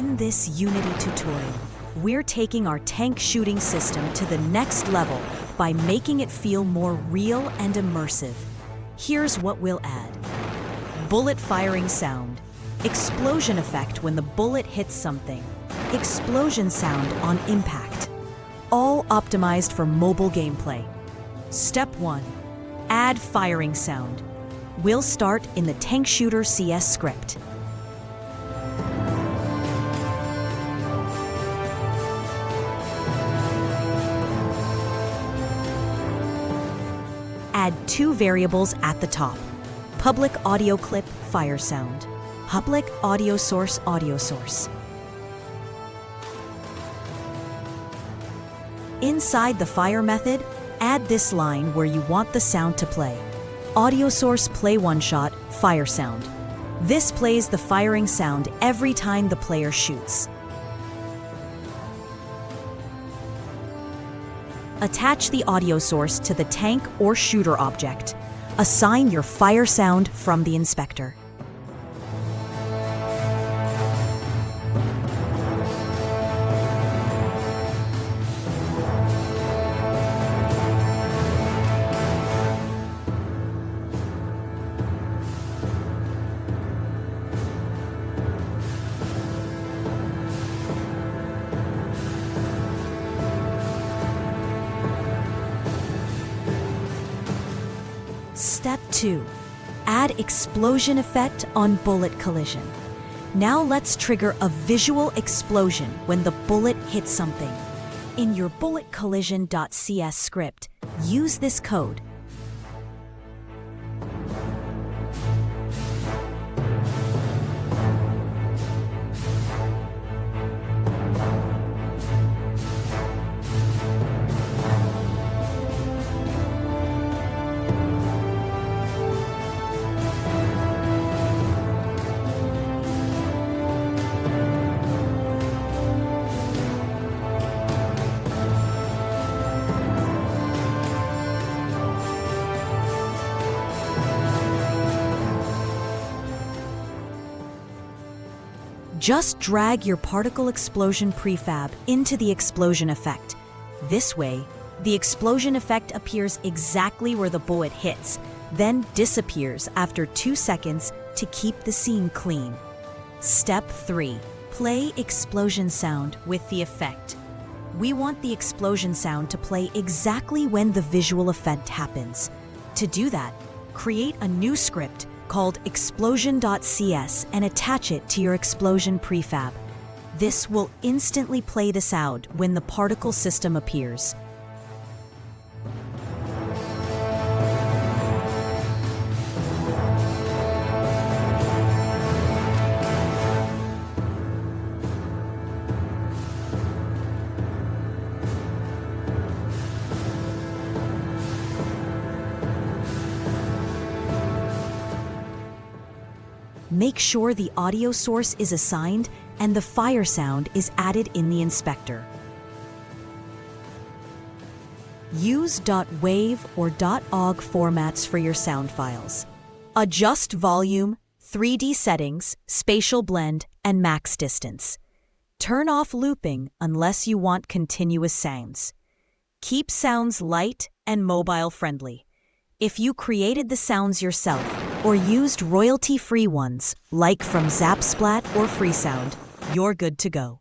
In this Unity tutorial, we're taking our tank shooting system to the next level by making it feel more real and immersive. Here's what we'll add. Bullet firing sound. Explosion effect when the bullet hits something. Explosion sound on impact. All optimized for mobile gameplay. Step 1. Add firing sound. We'll start in the TankShooter.cs script. Add two variables at the top. Public audio clip fire sound. Public AudioSource. Inside the fire method, add this line where you want the sound to play. AudioSource play one shot fire sound. This plays the firing sound every time the player shoots. Attach the audio source to the tank or shooter object. Assign your fire sound from the inspector. Step 2. Add explosion effect on bullet collision. Now let's trigger a visual explosion when the bullet hits something. In your BulletCollision.cs script, use this code. Just drag your particle explosion prefab into the explosion effect. This way, the explosion effect appears exactly where the bullet hits, then disappears after 2 seconds to keep the scene clean. Step 3. Play explosion sound with the effect. We want the explosion sound to play exactly when the visual effect happens. To do that, create a new script called Explosion.cs and attach it to your explosion prefab. This will instantly play the sound when the particle system appears. Make sure the audio source is assigned and the fire sound is added in the inspector. Use .wav or .ogg formats for your sound files. Adjust volume, 3D settings, spatial blend, and max distance. Turn off looping unless you want continuous sounds. Keep sounds light and mobile friendly. If you created the sounds yourself or used royalty-free ones, like from Zapsplat or Freesound, you're good to go.